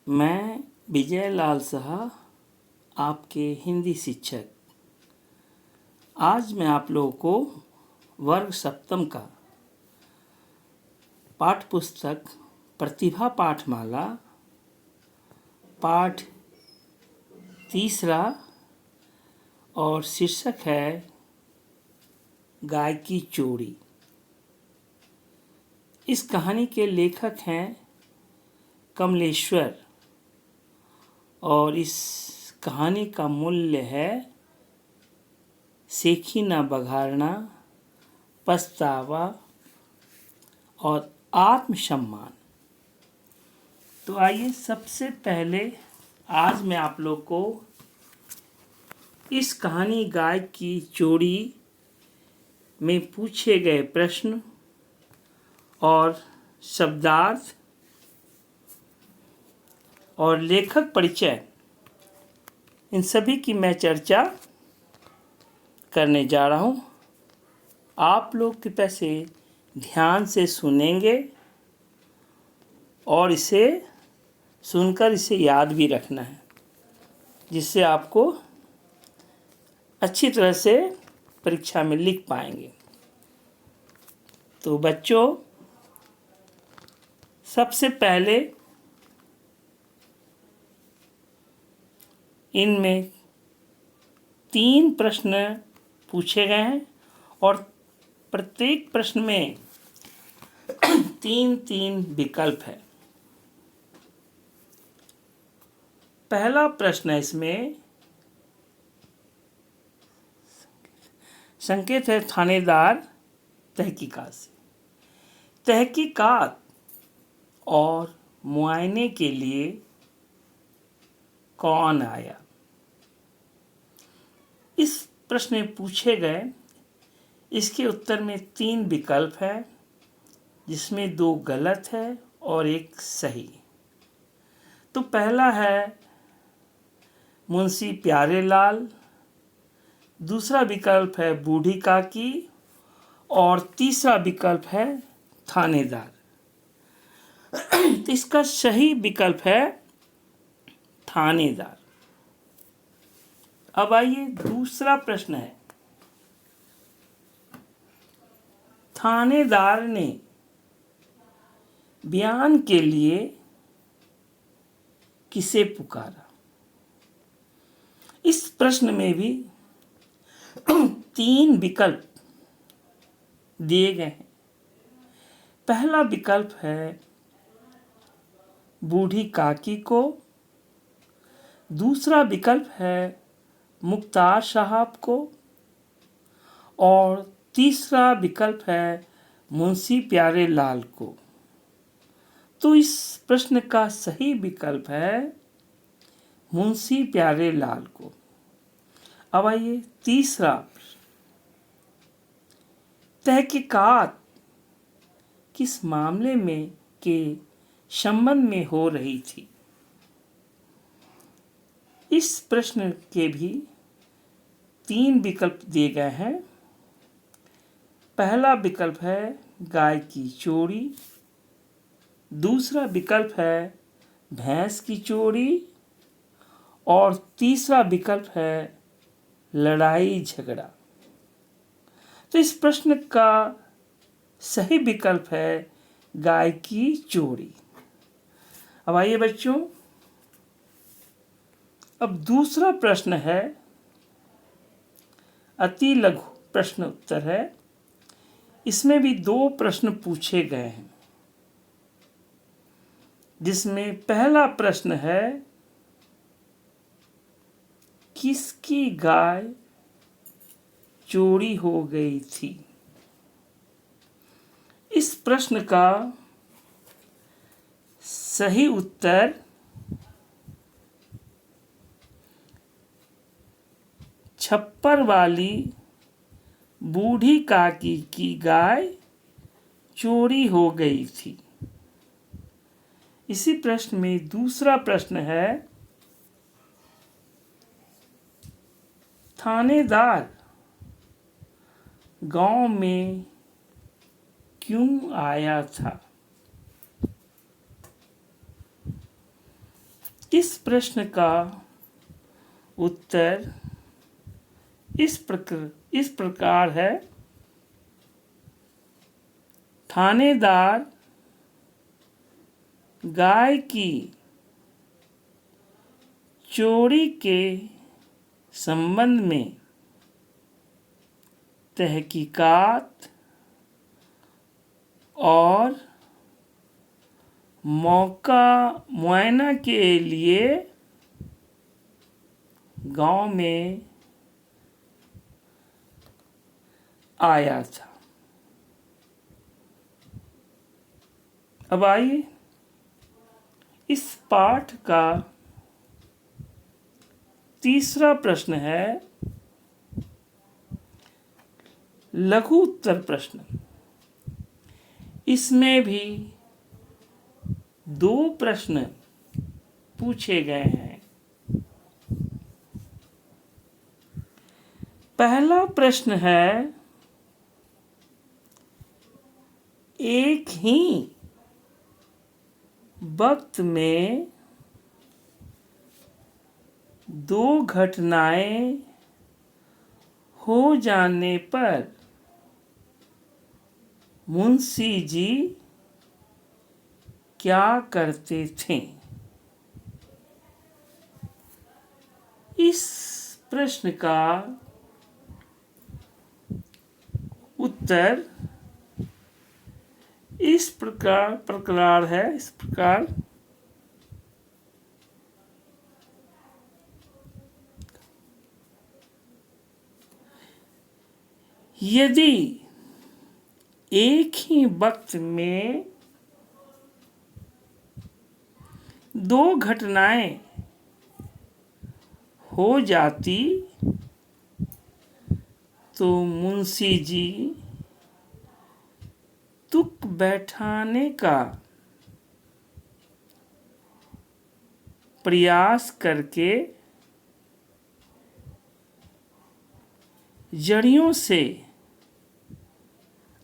मैं विजय लाल साहा, आपके हिंदी शिक्षक। आज मैं आप लोगों को वर्ग सप्तम का पाठ्य पुस्तक प्रतिभा पाठमाला पाठ तीसरा और शीर्षक है गाय की चोरी। इस कहानी के लेखक हैं कमलेश्वर और इस कहानी का मूल्य है सेखी ना बघारना, पछतावा और आत्मसम्मान। तो आइए सबसे पहले आज मैं आप लोग को इस कहानी गाय की चोरी में पूछे गए प्रश्न और शब्दार्थ और लेखक परिचय, इन सभी की मैं चर्चा करने जा रहा हूँ। आप लोग कृपया से ध्यान से सुनेंगे और इसे सुनकर इसे याद भी रखना है, जिससे आपको अच्छी तरह से परीक्षा में लिख पाएंगे। तो बच्चों, सबसे पहले इनमें 3 प्रश्न पूछे गए हैं और प्रत्येक प्रश्न में 3-3 विकल्प है। पहला प्रश्न है, इसमें संकेत है थानेदार तहकीकात से। तहकीकात और मुआयने के लिए कौन आया? इस प्रश्न में पूछे गए इसके उत्तर में 3 विकल्प है, जिसमें 2 गलत है और 1 सही। तो पहला है मुंशी प्यारेलाल, दूसरा विकल्प है बूढ़ी काकी और तीसरा विकल्प है थानेदार। तो इसका सही विकल्प है थानेदार। अब आइए दूसरा प्रश्न है, थानेदार ने बयान के लिए किसे पुकारा? इस प्रश्न में भी 3 विकल्प दिए गए हैं। पहला विकल्प है बूढ़ी काकी को, दूसरा विकल्प है मुख्तार साहब को और तीसरा विकल्प है मुंशी प्यारेलाल को। तो इस प्रश्न का सही विकल्प है मुंशी प्यारेलाल को। अब आइए तीसरा प्रश्न, तहकीकात किस मामले में के संबंध में हो रही थी? इस प्रश्न के भी 3 विकल्प दिए गए हैं। पहला विकल्प है गाय की चोरी, दूसरा विकल्प है भैंस की चोरी और तीसरा विकल्प है लड़ाई झगड़ा। तो इस प्रश्न का सही विकल्प है गाय की चोरी। अब आइए बच्चों, अब दूसरा प्रश्न है, अति लघु प्रश्न उत्तर है। इसमें भी 2 प्रश्न पूछे गए हैं, जिसमें पहला प्रश्न है किसकी गाय चोरी हो गई थी? इस प्रश्न का सही उत्तर छप्पर वाली बूढ़ी काकी की गाय चोरी हो गई थी। इसी प्रश्न में दूसरा प्रश्न है, थानेदार गांव में क्यों आया था? इस प्रश्न का उत्तर इस प्रकार है। थानेदार गाय की चोरी के संबंध में तहकीकात और मौका मुआयना के लिए गांव में आया था। अब आइए इस पाठ का तीसरा प्रश्न है लघु उत्तर प्रश्न। इसमें भी 2 प्रश्न पूछे गए हैं। पहला प्रश्न है एक ही वक्त में 2 घटनाएं हो जाने पर मुंशी जी क्या करते थे? इस प्रश्न का उत्तर इस प्रकार है। इस प्रकार यदि एक ही वक्त में 2 घटनाएं हो जाती तो मुंशी जी तुक बैठाने का प्रयास करके जड़ियों से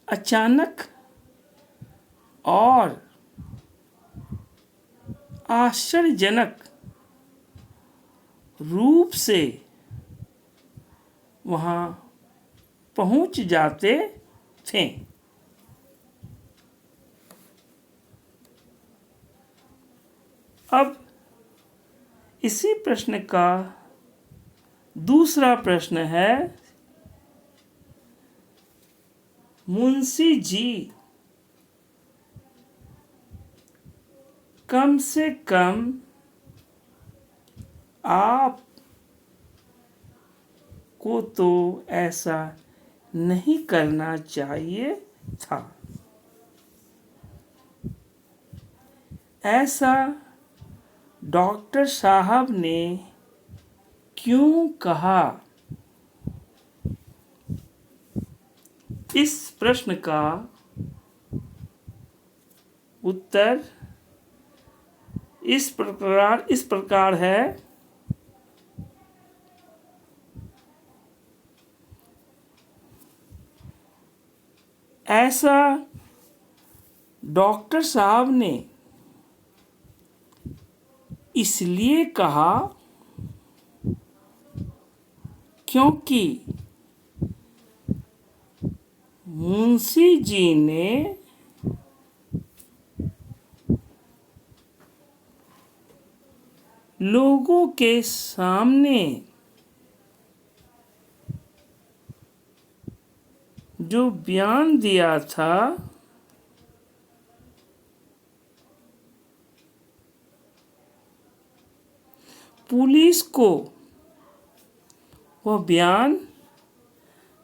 अचानक और आश्चर्यजनक रूप से वहां पहुंच जाते थे। अब इसी प्रश्न का दूसरा प्रश्न है मुंशी जी कम से कम आप को तो ऐसा नहीं करना चाहिए था। ऐसा डॉक्टर साहब ने क्यों कहा? इस प्रश्न का उत्तर इस प्रकार है। ऐसा डॉक्टर साहब ने इसलिए कहा क्योंकि मुंशी जी ने लोगों के सामने जो बयान दिया था पुलिस को वह बयान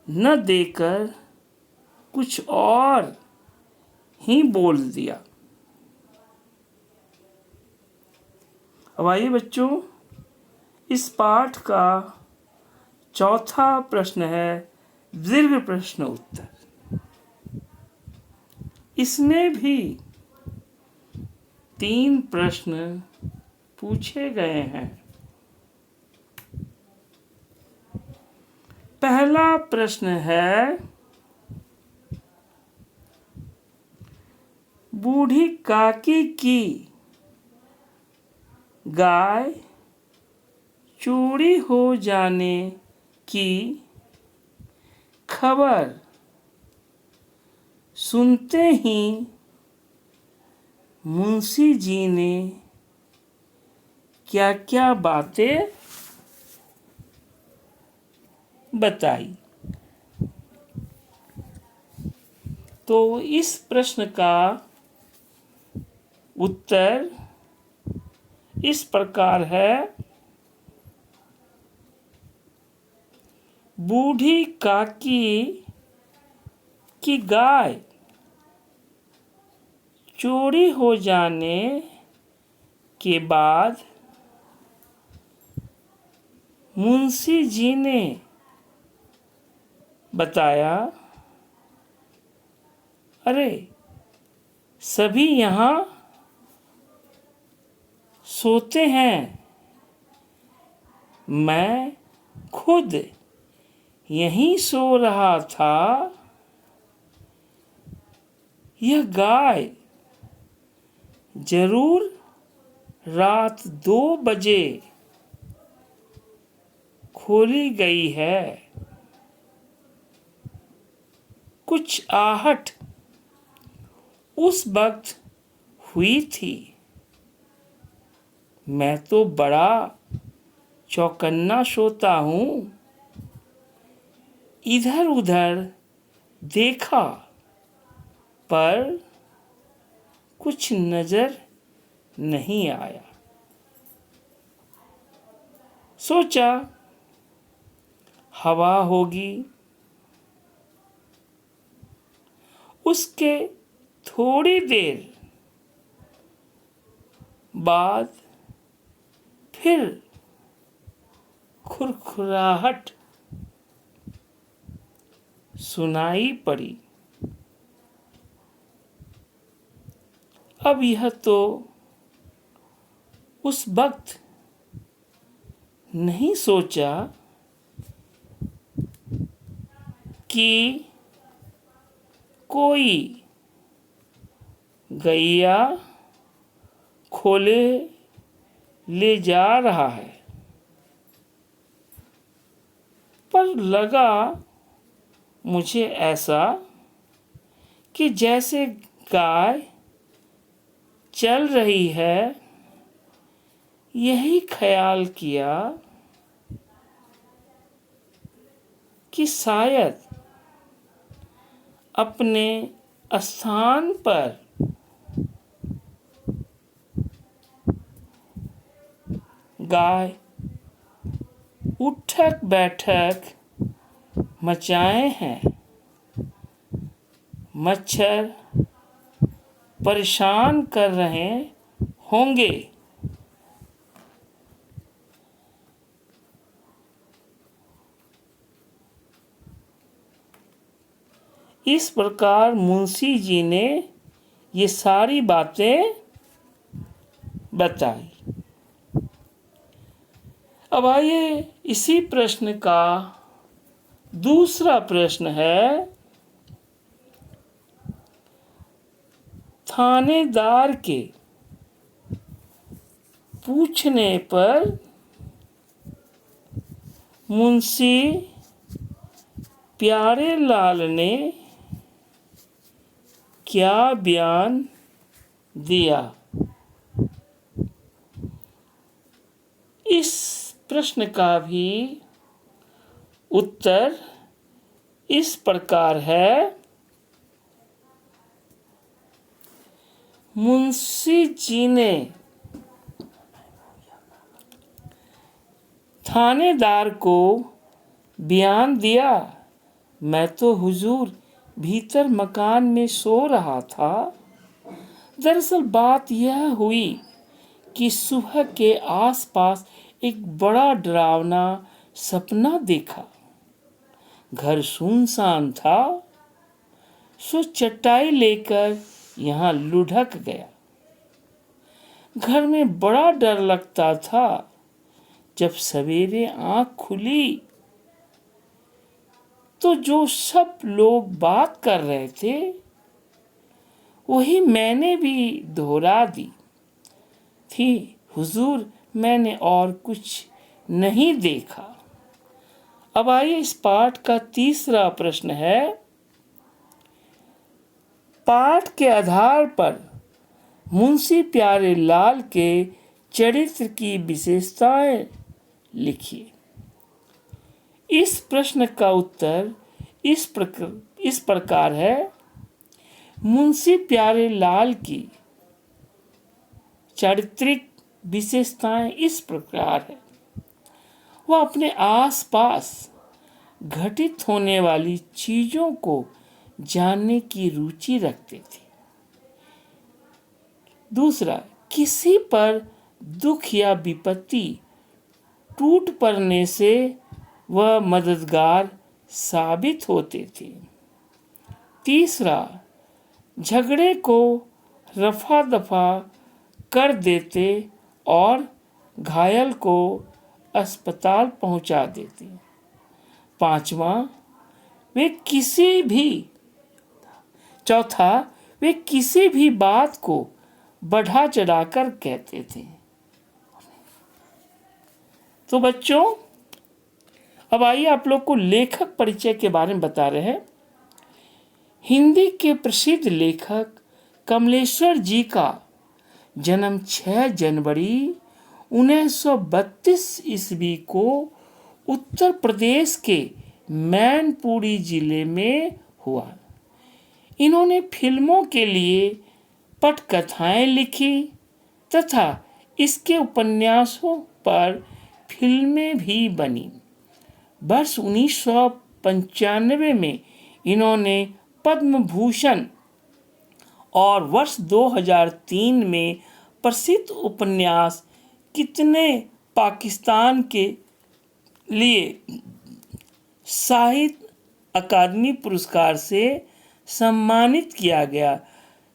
न देकर कुछ और ही बोल दिया। अब आइए बच्चों, इस पाठ का चौथा प्रश्न है दीर्घ प्रश्न उत्तर। इसमें भी 3 प्रश्न पूछे गए हैं। पहला प्रश्न है बूढ़ी काकी की गाय चोरी हो जाने की खबर सुनते ही मुंशी जी ने क्या क्या बातें बताई। तो इस प्रश्न का उत्तर इस प्रकार है। बूढ़ी काकी की गाय चोरी हो जाने के बाद मुंशी जी ने बताया, अरे सभी यहाँ सोते हैं, मैं खुद यहीं सो रहा था। यह गाय जरूर रात 2 बजे खोली गई है। कुछ आहट उस वक्त हुई थी। मैं तो बड़ा चौकन्ना सोता हूँ। इधर उधर देखा पर कुछ नजर नहीं आया। सोचा हवा होगी। उसके थोड़ी देर बाद फिर खुरखुराहट सुनाई पड़ी। अब यह तो उस वक्त नहीं सोचा कि कोई गैया खोले ले जा रहा है, पर लगा मुझे ऐसा कि जैसे गाय चल रही है। यही ख्याल किया कि शायद अपने स्थान पर गाय उठक बैठक मचाए हैं। मच्छर परेशान कर रहे होंगे। इस प्रकार मुंशी जी ने ये सारी बातें बताई। अब आइए इसी प्रश्न का दूसरा प्रश्न है। थानेदार के पूछने पर मुंशी प्यारेलाल ने क्या बयान दिया? इस प्रश्न का भी उत्तर इस प्रकार है। मुंशी जी ने थानेदार को बयान दिया, मैं तो हुजूर भीतर मकान में सो रहा था। दरअसल बात यह हुई कि सुबह के आसपास एक बड़ा डरावना सपना देखा। घर सुनसान था, सो चटाई लेकर यहाँ लुढ़क गया। घर में बड़ा डर लगता था। जब सवेरे आंख खुली तो जो सब लोग बात कर रहे थे वही मैंने भी दोहरा दी थी। हुजूर मैंने और कुछ नहीं देखा। अब आइए इस पाठ का तीसरा प्रश्न है, पाठ के आधार पर मुंशी प्यारेलाल के चरित्र की विशेषताएं लिखिए। इस प्रश्न का उत्तर इस प्रकार है। मुंशी प्यारेलाल की चारित्रिक विशेषताएं इस प्रकार है। वह अपने आसपास घटित होने वाली चीजों को जानने की रुचि रखते थे। दूसरा, किसी पर दुख या विपत्ति टूट पड़ने से वह मददगार साबित होते थे। तीसरा, झगड़े को रफा दफा कर देते और घायल को अस्पताल पहुंचा देते। चौथा, वे किसी भी बात को बढ़ा चढ़ाकर कहते थे। तो बच्चों, अब आइए आप लोग को लेखक परिचय के बारे में बता रहे हैं। हिंदी के प्रसिद्ध लेखक कमलेश्वर जी का जन्म 6 जनवरी 1932 ईस्वी को उत्तर प्रदेश के मैनपुरी जिले में हुआ। इन्होंने फिल्मों के लिए पटकथाएं लिखी तथा इसके उपन्यासों पर फिल्में भी बनी। वर्ष 1995 में इन्होंने पद्म भूषण और वर्ष 2003 में प्रसिद्ध उपन्यास कितने पाकिस्तान के लिए साहित्य अकादमी पुरस्कार से सम्मानित किया गया।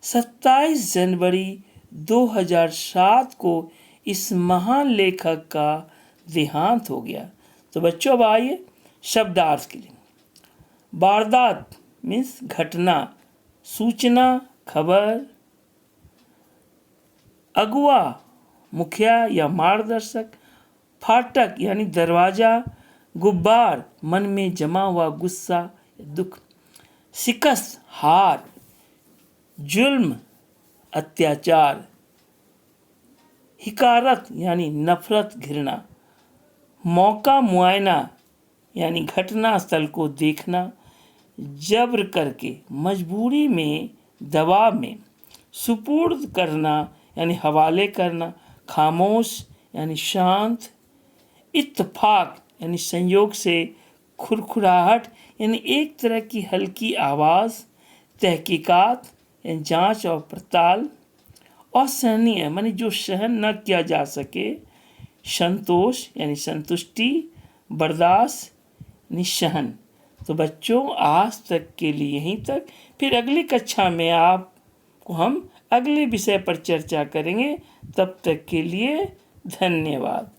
27 जनवरी 2007 को इस महान लेखक का देहांत हो गया। तो बच्चों, अब आइए शब्दार्थ के लिए। वारदात मीन्स घटना, सूचना, खबर। अगुआ मुखिया या मार्गदर्शक। फाटक यानी दरवाजा। गुब्बार मन में जमा हुआ गुस्सा या दुख। शिकस्त हार। जुल्म अत्याचार। हिकारत यानी नफरत घृणा। मौका मुआयना यानी घटना स्थल को देखना। जब्र करके मजबूरी में, दबाव में। सुपुर्द करना यानी हवाले करना। खामोश यानी शांत। इत्तेफाक यानी संयोग से। खुरखुराहट यानी एक तरह की हल्की आवाज़। तहकीकात यानी जांच और पड़ताल। असहनीय माने जो सहन न किया जा सके। संतोष यानी संतुष्टि। बर्दाश्त यानी सहन। तो बच्चों, आज तक के लिए यहीं तक। फिर अगली कक्षा में आपको हम अगले विषय पर चर्चा करेंगे। तब तक के लिए धन्यवाद।